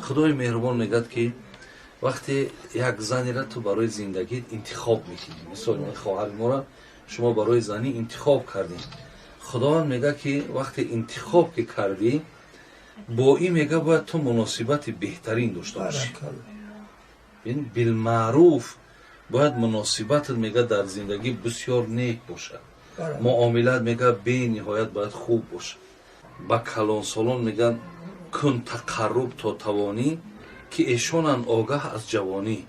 خدای مهربان میگد که وقتی یک زنی را تو برای زندگی انتخاب میکنی، مثلا خواهر ما را شما برای زنی انتخاب کردین، خداوند میگه که وقتی انتخاب که کردی با این میگه باید تو مناسبت بهترین داشته باشی. این بالمعروف باید مناسبت میگه در زندگی بسیار نیک باشه. معاملات میگه به نهایت باید خوب باشه. با کلان سالان میگن کن تقرب تا توانی که ایشانن آگاه از جوانی.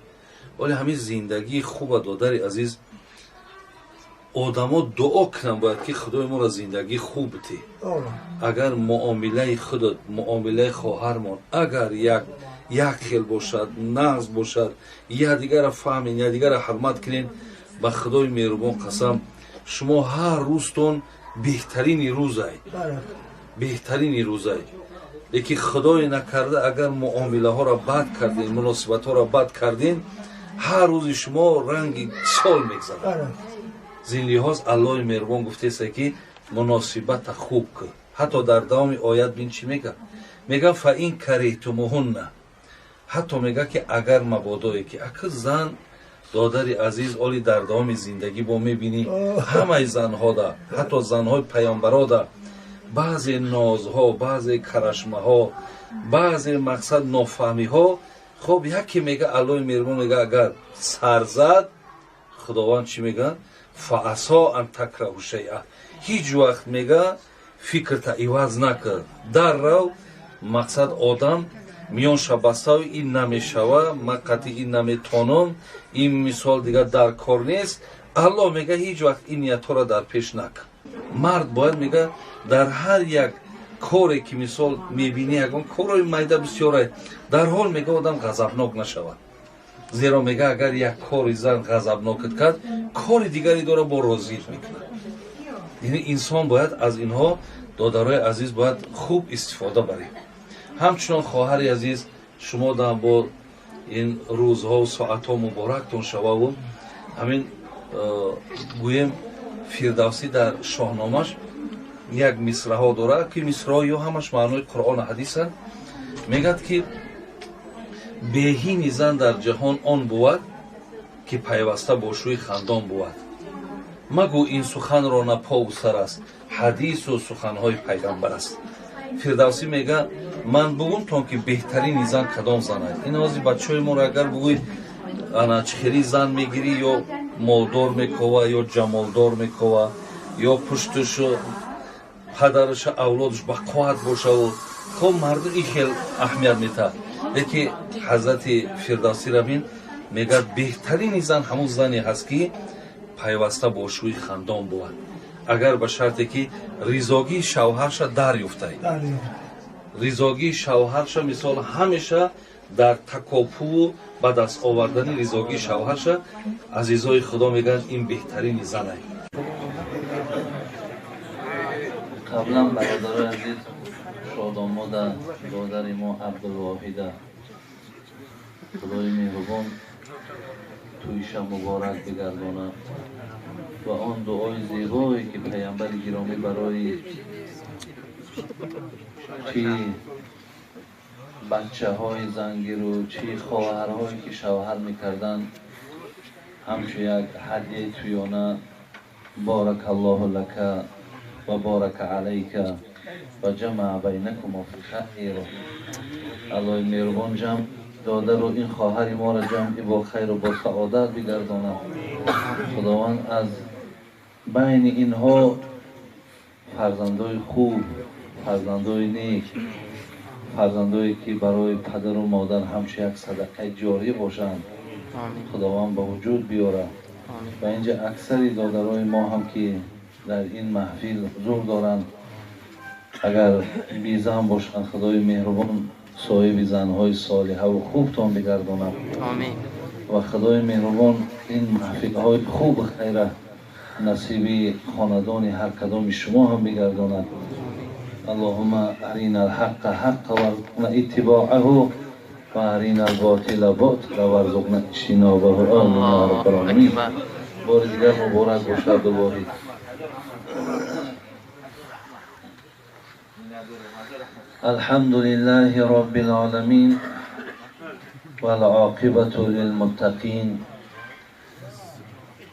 ولی همین زندگی خوب دادر عزیز آدما دعا کنن باید که خدای ما را زندگی خوب بده. اگر معامله خودت معامله خواهرمان اگر یک خیل باشد، نقض باشد، یا دیگر را فهمین یا دیگر را حرمت کنین، با خدای مهربان قسم شما هر روزتون بهترین روزای بهترین روزای. لیکن خدای نکرده اگر معامله ها را بد کردین، مناسبت ها را بد کردین، هر روز شما رنگ سال میگذره. زین لحاظ الله مهربان گفته است که مناسبت خوب کن. حتی در دوام آیت بین چی میگه؟ میگه فاین کریتموهن، حتی میگه که اگر مبادایی که اگر زن دادر عزیز اولی در دوام زندگی با میبینی همه زنها دا، حتی زنهای پیامبرا دا بعضی نازها، بعضی کرشمه ها، بعضی مقصد نافهمی ها، خب یکی میگه الله مهربان میگه اگر سر زد خداوند چی میگه؟ فعسا ان تکرهوا شیئا، هیچ وقت میگه فکرت عوض نکرد در رو مقصد آدم میان شبستاوی این نمیشوه مقتی این نمیتونم این مثال دیگه در کار نیست. الله میگه هیچ وقت این نیت را در پیش نکن. مرد باید میگه در هر یک کاری که مثال میبینی یکم کارای میده بسیاره در حال میگه آدم غضبناک نشود، زیرا میگه اگر یک کاری زن غضبناک کرد کار دیگری داره با راضی میکنه. یعنی انسان باید از اینها دادرای عزیز باید خوب استفاده بریم. همچنان خواهر عزیز شما در با این روزها و ساعتها مبارکتون شوه و همین گویم فردوسی در شاهنامش یک مصرع ها داره که مصرع یا همش معنای قرآن و حدیثن. میگد که بهین زن در جهان آن بود که پیوسته با شوی خندان بود، مگو این سخن را نه پا و سر است، حدیث و سخنهای پیغمبر است. فردوسی میگه من بگم تون که بهترین زن کدام زن است. این از بچهای ما را اگر بگوی انا چخری زن میگیری یا مالدار میکوه یا جمالدار میکوه یا پشتش پدرش اولادش با قوت باشه و خب مردم این خیلی اهمیت میده. لیکن حضرت فردوسی را بین میگه بهترین زن همون زنی هست که پیوسته با شوی خندان بود، اگر به شرطی که رضاگی شوهرش دریافته. رضاگی شوهرش مثال همیشه در تکاپو به دست آوردن رضاگی شوهرش عزیزای خدا میگن این بهترین زن است. قبلا برادر عزیز شادآمد دادر ما عبدالواحد خدای مهربان تویش مبارک بگرداند و آن دعای زیبایی که پیامبر گرامی برای چی بچه های زنگیر و چی خواهرهایی که شوهر میکردن همچون یک هدیه تویانه بارک الله لک و بارک علیک و جمع بینکم فی خیر. الله مهربان جمع داده رو این خواهر ما را جمعی با خیر و با سعادت بگرداند. خداوند از بین اینها فرزندای خوب، فرزندای نیک، فرزندایی که برای پدر و مادر همچون یک صدقه جاری باشند خداوند به وجود بیاره. و اینجا اکثری دادرای ما هم که در این محفل حضور دارند اگر بیزن باشند خدای مهربان صاحب زنهای صالحه و خوبتان بگرداند و خدای مهربان این محفل های خوب خیره نصیب خاندان هر کدام شما هم بگرداند. اللهم ارینا الحق حق وارزقنا اتباعه و ارینا الباطل باطل وارزقنا اجتنابه. آمین یا رب العالمین. بار دیگر مبارک باشد عبدالواحد. الحمد لله رب العالمين والعاقبة للمتقين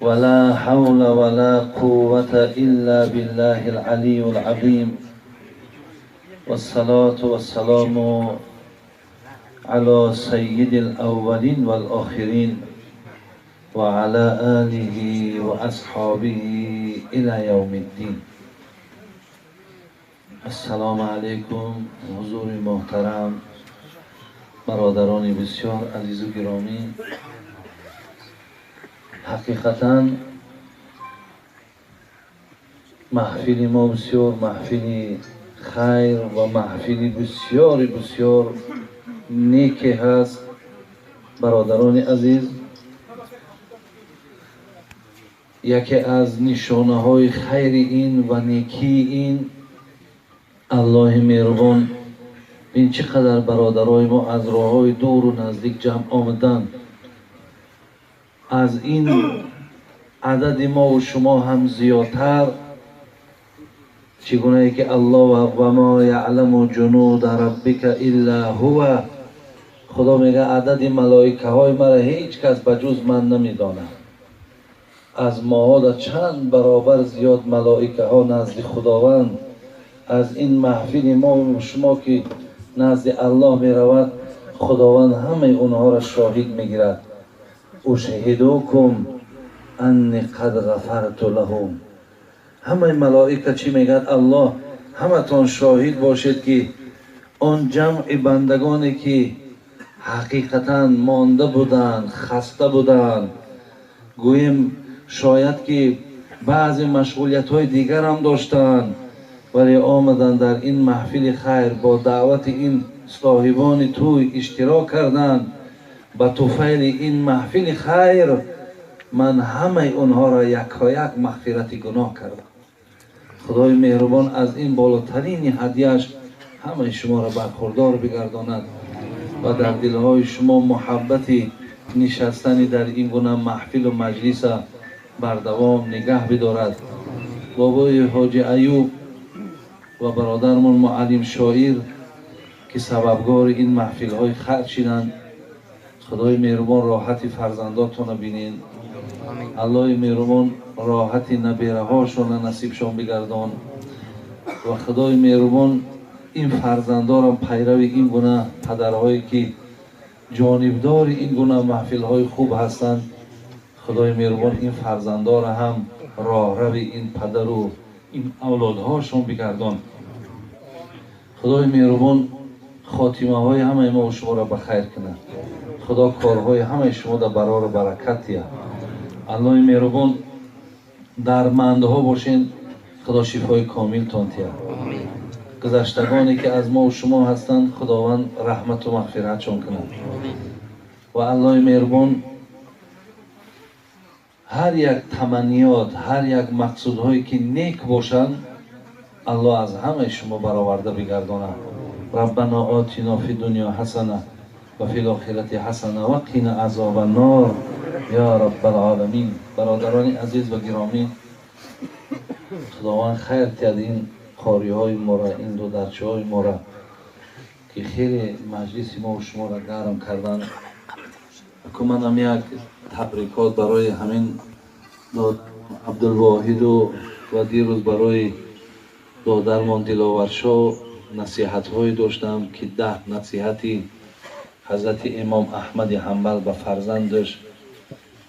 ولا حول ولا قوة إلا بالله العلي العظيم والصلاة والسلام على سيد الأولين والآخرين وعلى آله وأصحابه إلى يوم الدين. السلام علیکم حضور محترم، برادران بسیار عزیز و گرامی. حقیقتاً محفل ما بسیار محفل خیر و محفل بسیار بسیار نیکی هست. برادران عزیز، یکی از نشانه های خیر این و نیکی این الله مهربان این چقدر برادرای ما از راههای دور و نزدیک جمع آمدن. از این عدد ما و شما هم زیادتر، چگونه ای که الله و ما یعلم جنود ربک الا هو، خدا میگه عدد ملائکه های مرا هیچ کس بجز من نمیداند. از ماها در چند برابر زیاد ملائکه ها نزد خداوند از این محفل ما و شما که نزد الله می رود، خداوند همه اونها را شاهد می گیرد. اشهدوکم انی قد غفرت لهم. همه ملائکه چی میگن؟ الله همه تان شاهد باشید که آن جمع بندگانی که حقیقتا مانده بودند، خسته بودند، گویم شاید که بعضی مشغولیت های دیگر هم داشتند، ولی آمدن در این محفل خیر با دعوت این صاحبان توی اشتراک کردند. با طفیل این محفل خیر من همه اونها را یکایک مغفرت گناه کردم. خدای مهربان از این بالاترین هدیه‌اش همه شما را برخوردار بگرداند و در دلهای شما محبت نشستن در این گونه محفل و مجلس بر دوام نگه بدارد. بابای حاجی ایوب و برادرمان معلم شاعر که سببگار این محفل های خیر شدند، خدای مهربان راحت فرزنداتون بینین. الله مهربان راحت نبیره هاشون نصیبشون بگردان و خدای مهربان این فرزندارم پیرو این گونه پدرهایی که جانبدار این گونه محفل های خوب هستند، خدای مهربان این فرزندار هم راه رو این پدر و این اولادهاشون بگردان. خدای مهربان خاتمه های همه ما و شما را بخیر کنه. خدا کارهای همه شما در برار برکت یا الله مهربان درمندها باشین. خدا شفای کامل تان تیا. گذشتگانی که از ما و شما هستند خداوند رحمت و مغفرت چون کنه و الله مهربان هر یک تمنیات، هر یک مقصودهایی که نیک باشند الله از همه شما برآورده بگردانه. ربنا آتنا فی دنیا حسنه و فی الاخرة حسنه و قنا عذاب النار یا رب العالمین. برادران عزیز و گرامی، خداوند خیر تید این خاری های ما را، این دو درچه های ما را که خیلی مجلس ما و شما را گرم کردن. که منم یک تبریکات برای همین عبدالواحد و دیروز برای دادرمان دلاورشا نصیحت های داشتم که 10 نصیحتی حضرت امام احمد حنبل به فرزندش.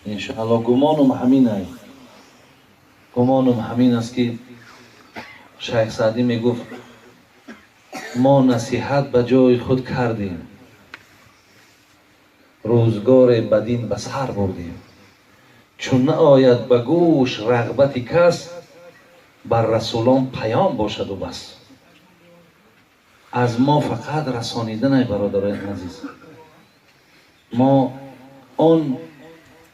انشاءالله گمانم همین است. گمانم همین است که شیخ سعدی میگفت ما نصیحت به جای خود کردیم، روزگار بدین به سر بردیم. چون نه آید به گوش رغبت کس، بر رسولان پیام باشد و بس. از ما فقط رسانیدن ای برادران عزیز. ما آن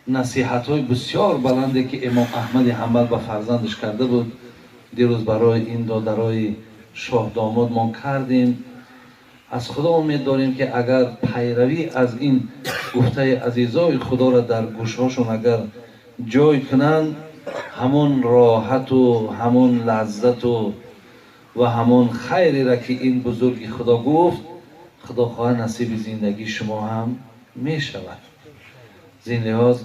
نصیحت های بسیار بلنده که امام احمد حنبل به فرزندش کرده بود دیروز برای این دادرای شاه داماد ما کردیم. از خدا امید داریم که اگر پیروی از این گفته عزیزای خدا را در گوشهاشون اگر جای کنند، همون راحت و همون لذت و همون خیری را که این بزرگی خدا گفت، خدا خواه نصیب زندگی شما هم می شود. زین لحاظ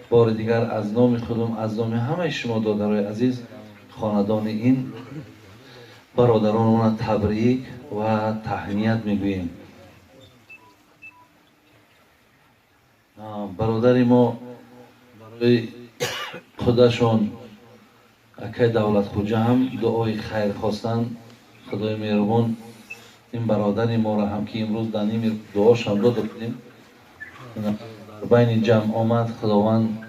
بار دیگر از نام خودم، از نام همه شما دادرای عزیز، خاندان این برادران تبریک و تهنیت میگوییم. برادری ما برای خودشون اکای دولت خوجه هم دعای خیر خواستن. خدای مهربان این برادر ما را هم که امروز در این دعاش هم داده بودیم در بین جمع آمد. خداوند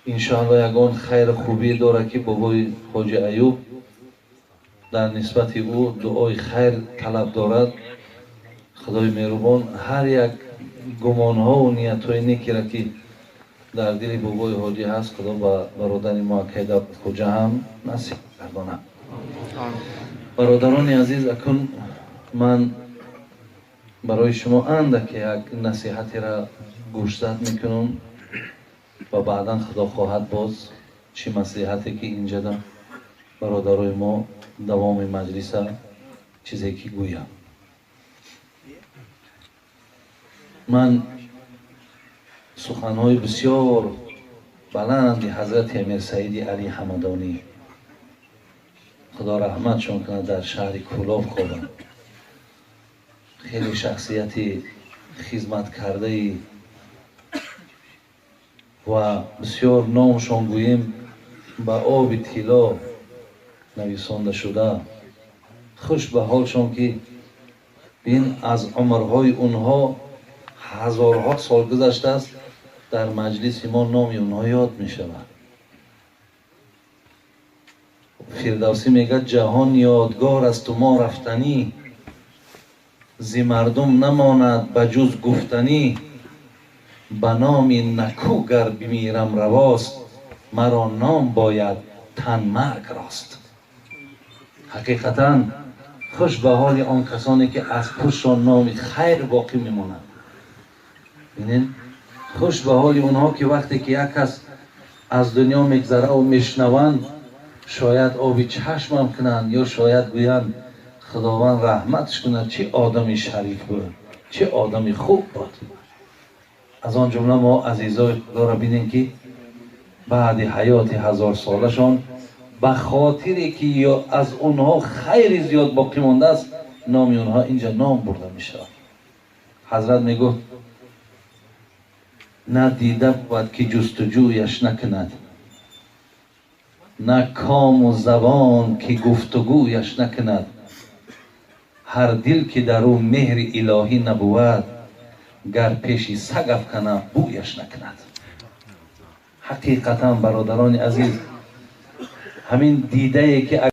انشاءالله یگان خیر خوبی داره که بابای حاجی ایوب در نسبت او دعای خیر طلب دارد. خدای مهربان هر یک گمان ها و نیت های نیکی را که در دل بابای حاجی هست خدا با برادر ما اکیده خوجه هم نصیب گرداند. برادران عزیز، اکنون من برای شما اندک یک نصیحتی را گوشزد میکنم و بعدا خدا خواهد باز چی مصلحتی که اینجا در برادرای ما دوام مجلس چیزی که گویم. من سخنهای بسیار بلند حضرت امیر سید علی حمدانی خدا رحمتشون کنه در شهر کولاب خوابم، خیلی شخصیت خدمت کرده و بسیار نامشان گوییم با آب طلا نویسانده شده. خوش به حالشان که بین از عمرهای اونها هزارها سال گذشته است، در مجلس ما نامی اونها یاد می شود. فردوسی میگه جهان یادگار است و ما رفتنی، زی مردم نماند بجز گفتنی، به نام نکو گر بمیرم رواست، مرا نام باید تن مرگ راست. حقیقتا خوش به حال آن کسانی که از پشتشان نام خیر باقی میماند. ببینید خوش به حال اونها که وقتی که یک کس از دنیا میگذره و میشنوند شاید آبی چشمم کنند یا شاید گویند خداوند رحمتش کند چه آدمی شریف بود، چه آدمی خوب بود. از آن جمله ما عزیزای خدا را بینیم که بعد حیات 1000 سالشان به خاطری که یا از اونها خیلی زیاد باقی مانده است نامی اونها اینجا نام برده می شود. حضرت می گفت نه دیده بود که جستجویش نکند، نه کام و زبان که گفتگویش نکند، هر دل که در او مهر الهی نبود گر پیشی سگ افکنه بویش نکند. حقیقتا برادران عزیز همین دیده ای که